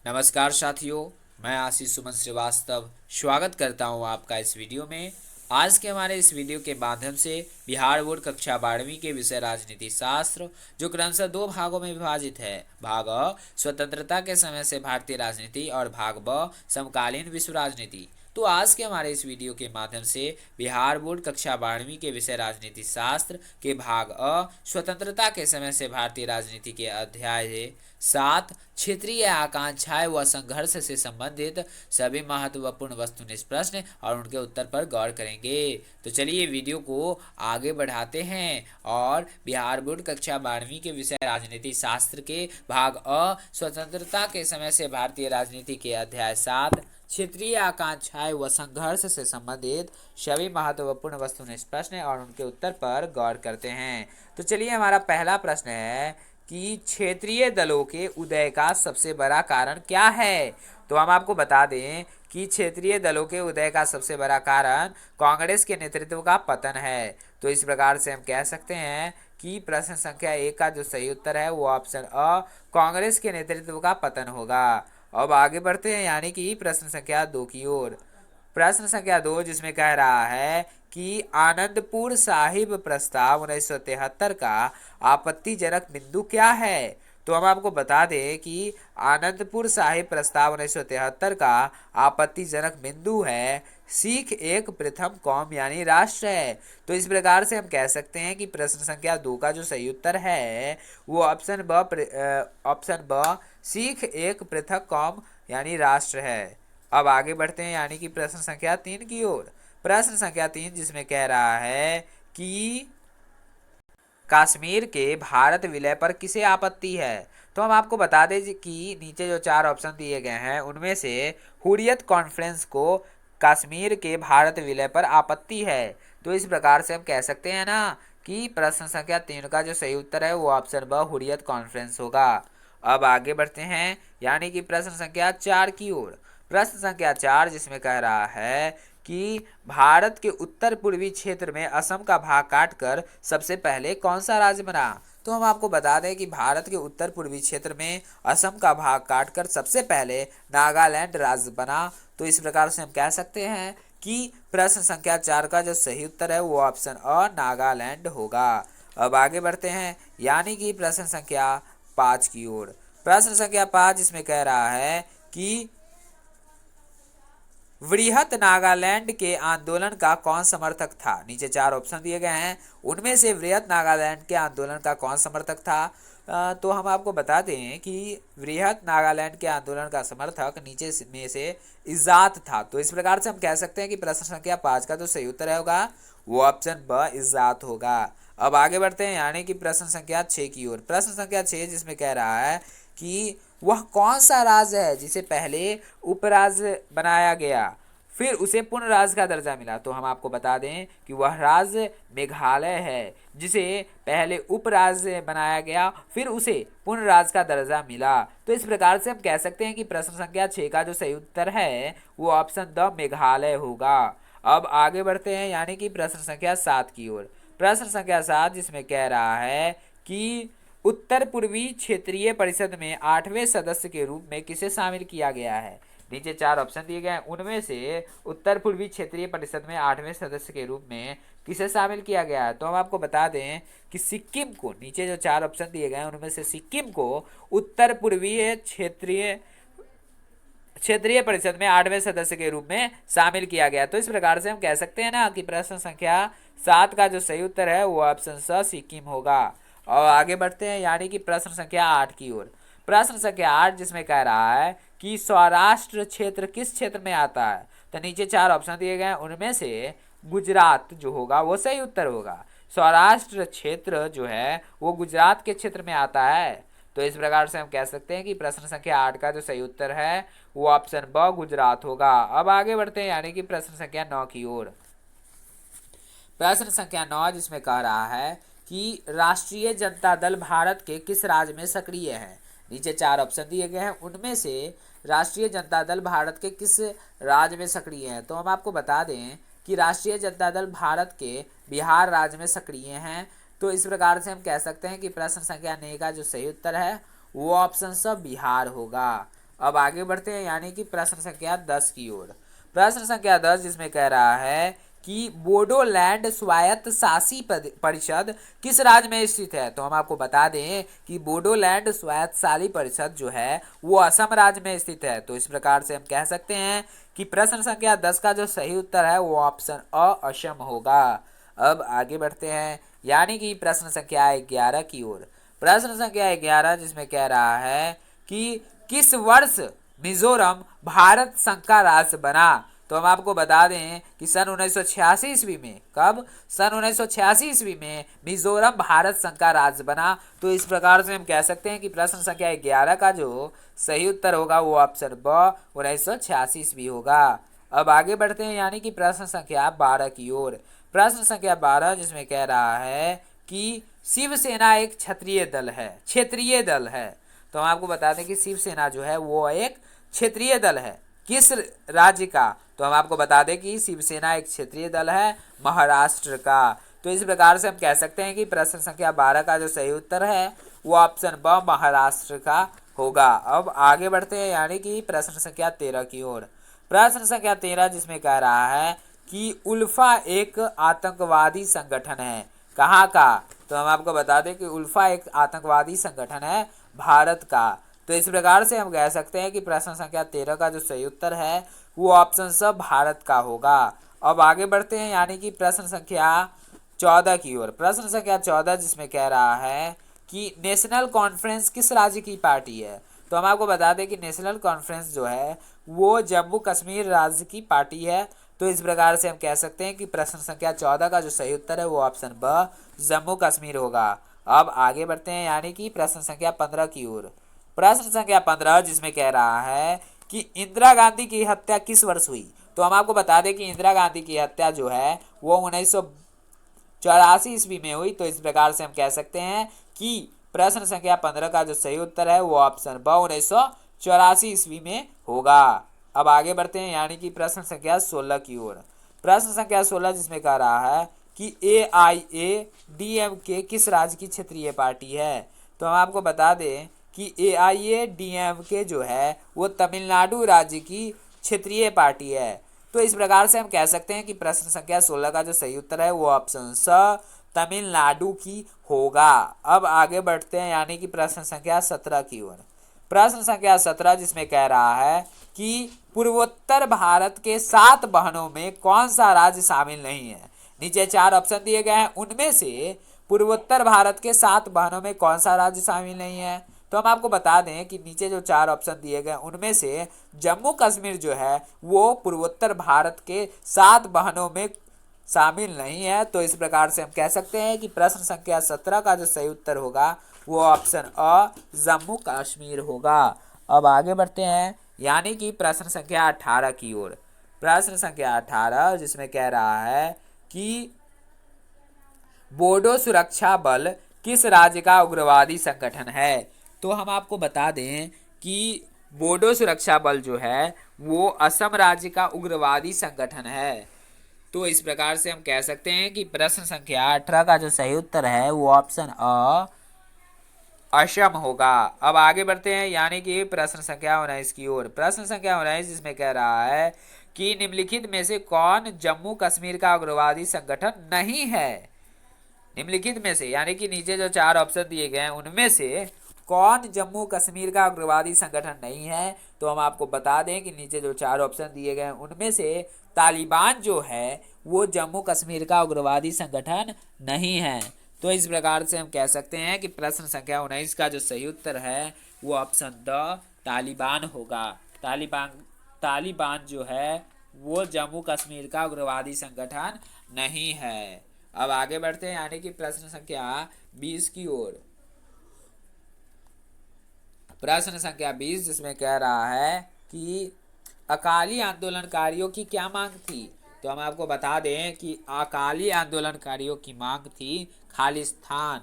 नमस्कार साथियों, मैं आशीष सुमन श्रीवास्तव स्वागत करता हूं आपका इस वीडियो में। आज के हमारे इस वीडियो के माध्यम से बिहार बोर्ड कक्षा 12वीं के विषय राजनीति शास्त्र, जो क्रमशः दो भागों में विभाजित है। भाग अ स्वतंत्रता के समय से भारतीय राजनीति और भाग ब समकालीन विश्व राजनीति। तो आज के हमारे इस वीडियो के माध्यम से बिहार बोर्ड कक्षा 12वीं के विषय राजनीति शास्त्र के भाग अ स्वतंत्रता के समय से भारतीय राजनीति के अध्याय 7 क्षेत्रीय आकांक्षाएं व संघर्ष से संबंधित सभी महत्वपूर्ण वस्तुनिष्ठ प्रश्न और उनके उत्तर पर गौर करेंगे। तो चलिए वीडियो को आगे बढ़ाते हैं और बिहार बोर्ड कक्षा 12वीं के विषय राजनीति शास्त्र के भाग अ स्वतंत्रता के समय से भारतीय राजनीति के अध्याय 7 क्षेत्रीय आकांक्षाएं व संघर्ष से संबंधित सभी महत्वपूर्ण वस्तुनिष्ठ प्रश्न और उनके उत्तर पर गौर करते हैं। तो चलिए हमारा पहला प्रश्न है कि क्षेत्रीय दलों के उदय का सबसे बड़ा कारण क्या है। तो हम आपको बता दें कि क्षेत्रीय दलों के उदय का सबसे बड़ा कारण कांग्रेस के नेतृत्व का पतन है। तो इस प्रकार से हम कह सकते हैं कि प्रश्न संख्या 1 का जो सही उत्तर है वो ऑप्शन अ कांग्रेस के नेतृत्व का पतन होगा। अब आगे बढ़ते हैं यानी कि प्रश्न संख्या 2 की ओर। प्रश्न संख्या 2 जिसमें कह रहा है कि आनंदपुर साहिब प्रस्ताव 1973 का आपत्तिजनक बिंदु क्या है। तो हम आपको बता दें कि आनंदपुर साहिब प्रस्ताव 1973 का आपत्तिजनक बिंदु है सिख एक प्रथम कौम यानी राष्ट्र है। तो इस प्रकार से हम कह सकते हैं कि प्रश्न संख्या 2 का जो सही उत्तर है वो ऑप्शन ब सिख एक पृथक कौम यानी राष्ट्र है। अब आगे बढ़ते हैं यानी कि प्रश्न संख्या 3 की ओर। प्रश्न संख्या 3 जिसमें कह रहा है कि कश्मीर के भारत विलय पर किसे आपत्ति है। तो हम आपको बता दें कि नीचे जो 4 ऑप्शन दिए गए हैं उनमें से हुर्रियत कॉन्फ्रेंस को कश्मीर के भारत विलय पर आपत्ति है। तो इस प्रकार से हम कह सकते हैं ना कि प्रश्न संख्या 3 का जो सही उत्तर है वो ऑप्शन ब हुर्रियत कॉन्फ्रेंस होगा। अब आगे बढ़ते हैं यानी कि प्रश्न संख्या 4 की ओर। प्रश्न संख्या 4 जिसमें कह रहा है कि भारत के उत्तर पूर्वी क्षेत्र में असम का भाग काटकर सबसे पहले कौन सा राज्य बना। तो हम आपको बता दें कि भारत के उत्तर पूर्वी क्षेत्र में असम का भाग काटकर सबसे पहले नागालैंड राज्य बना। तो इस प्रकार से हम कह सकते हैं कि प्रश्न संख्या 4 का जो सही उत्तर है वो ऑप्शन अ नागालैंड होगा। अब आगे बढ़ते हैं यानी कि प्रश्न संख्या 5 की ओर। प्रश्न संख्या 5 इसमें कह रहा है कि वृहत नागालैंड के आंदोलन का कौन समर्थक था। नीचे 4 ऑप्शन दिए गए हैं उनमें से वृहत नागालैंड के आंदोलन का कौन समर्थक था। तो हम आपको बता दें कि वृहत नागालैंड के आंदोलन का समर्थक नीचे में से इजात था। तो इस प्रकार से हम कह सकते हैं कि प्रश्न संख्या 5 का जो सही उत्तर होगा वो ऑप्शन ब इजात होगा। अब आगे बढ़ते हैं यानी कि प्रश्न संख्या 6 की ओर। प्रश्न संख्या 6 जिसमें कह रहा है कि वह कौन सा राज्य है जिसे पहले उपराज्य बनाया गया फिर उसे पूर्ण राज्य का दर्जा मिला। तो हम आपको बता दें कि वह राज्य मेघालय है जिसे पहले उपराज्य बनाया गया फिर उसे पूर्ण राज्य का दर्जा मिला। तो इस प्रकार से हम कह सकते हैं कि प्रश्न संख्या 6 का जो सही उत्तर है वो ऑप्शन द मेघालय होगा। अब आगे बढ़ते हैं यानी कि प्रश्न संख्या 7 की ओर। प्रश्न संख्या 7 जिसमें कह रहा है कि उत्तर पूर्वी क्षेत्रीय परिषद में 8वें सदस्य के रूप में किसे शामिल किया गया है। नीचे 4 ऑप्शन दिए गए हैं उनमें से उत्तर पूर्वी क्षेत्रीय परिषद में 8वें सदस्य के रूप में किसे शामिल किया गया है। तो हम आपको बता दें कि सिक्किम को, नीचे जो 4 ऑप्शन दिए गए हैं उनमें से सिक्किम को उत्तर पूर्वीय क्षेत्रीय परिषद में 8वें सदस्य के रूप में शामिल किया गया। तो इस प्रकार से हम कह सकते हैं ना कि प्रश्न संख्या 7 का जो सही उत्तर है वो ऑप्शन स सिक्किम होगा। और आगे बढ़ते हैं यानी कि प्रश्न संख्या 8 की ओर। प्रश्न संख्या 8 जिसमें कह रहा है कि सौराष्ट्र क्षेत्र किस क्षेत्र में आता है। तो नीचे 4 ऑप्शन दिए गए हैं उनमें से गुजरात जो होगा वो सही उत्तर होगा। सौराष्ट्र क्षेत्र जो है वो गुजरात के क्षेत्र में आता है। तो इस प्रकार से हम कह सकते हैं कि प्रश्न संख्या 8 का जो सही उत्तर है वो ऑप्शन ब गुजरात होगा। अब आगे बढ़ते हैं यानी कि प्रश्न संख्या 9 की ओर। प्रश्न संख्या 9 जिसमें कह रहा है कि राष्ट्रीय जनता दल भारत के किस राज्य में सक्रिय है। नीचे 4 ऑप्शन दिए गए हैं उनमें से राष्ट्रीय जनता दल भारत के किस राज्य में सक्रिय है। तो हम आपको बता दें कि राष्ट्रीय जनता दल भारत के बिहार राज्य में सक्रिय हैं। तो इस प्रकार से हम कह सकते हैं कि प्रश्न संख्या 9 का जो सही उत्तर है वो ऑप्शन स बिहार होगा। अब आगे बढ़ते हैं यानी कि प्रश्न संख्या 10 की ओर। प्रश्न संख्या 10 जिसमें कह रहा है कि बोडोलैंड स्वायत्त शासी परिषद किस राज्य में स्थित है। तो हम आपको बता दें कि बोडोलैंड स्वायत्त शासी परिषद जो है वो असम राज्य में स्थित है। तो इस प्रकार से हम कह सकते हैं कि प्रश्न संख्या 10 का जो सही उत्तर है वो ऑप्शन अ असम होगा। अब आगे बढ़ते हैं यानी कि प्रश्न संख्या 11 की ओर। प्रश्न संख्या 11 जिसमें कह रहा है कि किस वर्ष मिजोरम भारत संघ का राज्य बना। तो हम आपको बता दें कि सन 1986 ईस्वी में, कब, सन 1986 ईस्वी में मिजोरम भारत संघ का राज्य बना। तो इस प्रकार से हम कह सकते हैं कि प्रश्न संख्या 11 का जो सही उत्तर होगा वो ऑप्शन ब 1986 ईस्वी होगा। अब आगे बढ़ते हैं यानी कि प्रश्न संख्या 12 की ओर। प्रश्न संख्या 12 जिसमें कह रहा है कि शिवसेना एक क्षेत्रीय दल है। तो हम आपको बता दें कि शिवसेना जो है वो एक क्षेत्रीय दल है। किस राज्य का। तो हम आपको बता दें कि शिवसेना एक क्षेत्रीय दल है महाराष्ट्र का। तो इस प्रकार से हम कह सकते हैं कि प्रश्न संख्या 12 का जो सही उत्तर है वो ऑप्शन ब महाराष्ट्र का होगा। अब आगे बढ़ते हैं यानी कि प्रश्न संख्या 13 की ओर। प्रश्न संख्या 13 जिसमें कह रहा है कि उल्फा एक आतंकवादी संगठन है, कहाँ का। तो हम आपको बता दें कि उल्फा एक आतंकवादी संगठन है भारत का। तो इस प्रकार से हम कह सकते हैं कि प्रश्न संख्या 13 का जो सही उत्तर है वो ऑप्शन स भारत का होगा। अब आगे बढ़ते हैं यानी कि प्रश्न संख्या 14 की ओर। प्रश्न संख्या 14 जिसमें कह रहा है कि नेशनल कॉन्फ्रेंस किस राज्य की पार्टी है। तो हम आपको बता दें कि नेशनल कॉन्फ्रेंस जो है वो जम्मू कश्मीर राज्य की पार्टी है। तो इस प्रकार से हम कह सकते हैं कि प्रश्न संख्या 14 का जो सही उत्तर है वो ऑप्शन ब जम्मू कश्मीर होगा। अब आगे बढ़ते हैं यानी कि प्रश्न संख्या 15 की ओर। प्रश्न संख्या 15 जिसमें कह रहा है कि इंदिरा गांधी की हत्या किस वर्ष हुई। तो हम आपको बता दें कि इंदिरा गांधी की हत्या जो है वो 1984 ईस्वी में हुई। तो इस प्रकार से हम कह सकते हैं कि प्रश्न संख्या 15 का जो सही उत्तर है वो ऑप्शन ब 1984 ईस्वी में होगा। अब आगे बढ़ते हैं यानी कि प्रश्न संख्या 16 की ओर। प्रश्न संख्या 16 जिसमें कह रहा है कि AIADMK किस राज्य की क्षेत्रीय पार्टी है। तो हम आपको बता दें कि AIADMK जो है वो तमिलनाडु राज्य की क्षेत्रीय पार्टी है। तो इस प्रकार से हम कह सकते हैं कि प्रश्न संख्या 16 का जो सही उत्तर है वो ऑप्शन स तमिलनाडु की होगा। अब आगे बढ़ते हैं यानी कि प्रश्न संख्या 17 की ओर। प्रश्न संख्या 17 जिसमें कह रहा है कि पूर्वोत्तर भारत के 7 बहनों में कौन सा राज्य शामिल नहीं है। नीचे 4 ऑप्शन दिए गए हैं, उनमें से पूर्वोत्तर भारत के 7 बहनों में कौन सा राज्य शामिल नहीं है। तो हम आपको बता दें कि नीचे जो 4 ऑप्शन दिए गए उनमें से जम्मू कश्मीर जो है वो पूर्वोत्तर भारत के 7 बहनों में शामिल नहीं है। तो इस प्रकार से हम कह सकते हैं कि प्रश्न संख्या 17 का जो सही उत्तर होगा वो ऑप्शन अ जम्मू कश्मीर होगा। अब आगे बढ़ते हैं यानी कि प्रश्न संख्या 18 की ओर। प्रश्न संख्या 18 जिसमें कह रहा है कि बोडो सुरक्षा बल किस राज्य का उग्रवादी संगठन है। तो हम आपको बता दें कि बोडो सुरक्षा बल जो है वो असम राज्य का उग्रवादी संगठन है। तो इस प्रकार से हम कह सकते हैं कि प्रश्न संख्या 18 का जो सही उत्तर है वो ऑप्शन अ असम होगा। अब आगे बढ़ते हैं यानी कि प्रश्न संख्या 19 की ओर। प्रश्न संख्या 19 जिसमें कह रहा है कि निम्नलिखित में से कौन जम्मू कश्मीर का उग्रवादी संगठन नहीं है। निम्नलिखित में से यानी कि नीचे जो 4 ऑप्शन दिए गए हैं उनमें से कौन जम्मू कश्मीर का उग्रवादी संगठन नहीं है। तो हम आपको बता दें कि नीचे जो 4 ऑप्शन दिए गए हैं उनमें से तालिबान जो है वो जम्मू कश्मीर का उग्रवादी संगठन नहीं है। तो इस प्रकार से हम कह सकते हैं कि प्रश्न संख्या 19 का जो सही उत्तर है वो ऑप्शन द तालिबान होगा। तालिबान जो है वो जम्मू कश्मीर का उग्रवादी संगठन नहीं है। अब आगे बढ़ते हैं यानी कि प्रश्न संख्या 20 की ओर। प्रश्न संख्या 20 जिसमें कह रहा है कि अकाली आंदोलनकारियों की क्या मांग थी। तो हम आपको बता दें कि अकाली आंदोलनकारियों की मांग थी खालिस्तान।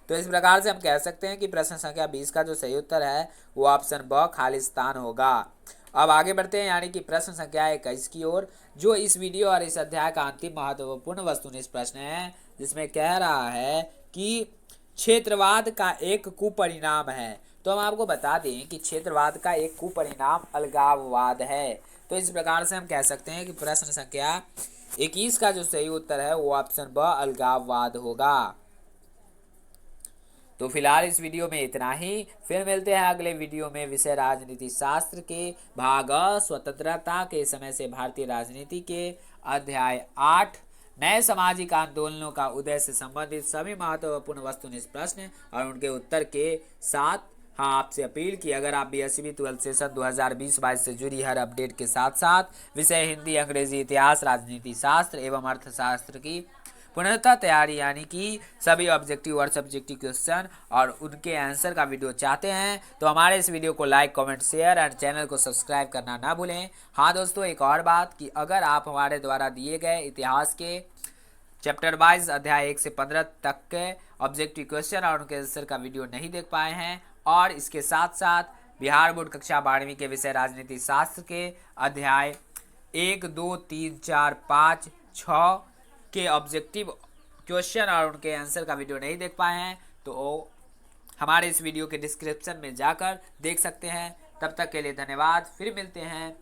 तो इस प्रकार से हम कह सकते हैं कि प्रश्न संख्या 20 का जो सही उत्तर है वो ऑप्शन ब खालिस्तान होगा। अब आगे बढ़ते हैं यानी कि प्रश्न संख्या 21 की ओर, जो इस वीडियो और इस अध्याय का अंतिम महत्वपूर्ण वस्तुनिष्ठ प्रश्न है, जिसमें कह रहा है कि क्षेत्रवाद का एक कुपरिणाम है। तो हम आपको बता दें कि क्षेत्रवाद का एक कुपरिणाम अलगाववाद है। तो इस प्रकार से हम कह सकते हैं कि प्रश्न संख्या 21 का जो सही उत्तर है वो ऑप्शन ब अलगाववाद होगा। तो फिलहाल इस वीडियो में इतना ही। फिर मिलते हैं अगले वीडियो में विषय राजनीति शास्त्र के भाग स्वतंत्रता के समय से भारतीय राजनीति के अध्याय 8 नए सामाजिक आंदोलनों का उदय से संबंधित सभी महत्वपूर्ण वस्तुनिष्ठ प्रश्न और उनके उत्तर के साथ। हाँ, आपसे अपील कि अगर आप बीएसवी 12 सेशन 2020-22 से जुड़ी हर अपडेट के साथ साथ विषय हिंदी, अंग्रेजी, इतिहास, राजनीति शास्त्र एवं अर्थशास्त्र की पुनः तैयारी यानी कि सभी ऑब्जेक्टिव और सब्जेक्टिव क्वेश्चन और उनके आंसर का वीडियो चाहते हैं तो हमारे इस वीडियो को लाइक, कमेंट, शेयर और चैनल को सब्सक्राइब करना ना भूलें। हाँ दोस्तों, एक और बात कि अगर आप हमारे द्वारा दिए गए इतिहास के चैप्टर वाइज अध्याय 1 से 15 तक के ऑब्जेक्टिव क्वेश्चन और उनके आंसर का वीडियो नहीं देख पाए हैं और इसके साथ साथ बिहार बोर्ड कक्षा 12वीं के विषय राजनीति शास्त्र के अध्याय 1, 2, 3, 4, 5, 6 के ऑब्जेक्टिव क्वेश्चन और उनके आंसर का वीडियो नहीं देख पाए हैं तो हमारे इस वीडियो के डिस्क्रिप्शन में जाकर देख सकते हैं। तब तक के लिए धन्यवाद। फिर मिलते हैं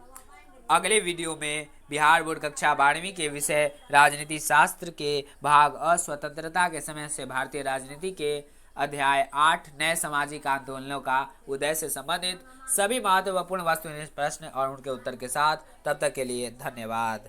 अगले वीडियो में बिहार बोर्ड कक्षा 12वीं के विषय राजनीति शास्त्र के भाग अस्वतंत्रता के समय से भारतीय राजनीति के अध्याय 8 नए सामाजिक आंदोलनों का उदय से संबंधित सभी महत्वपूर्ण वस्तुनिष्ठ प्रश्न और उनके उत्तर के साथ। तब तक के लिए धन्यवाद।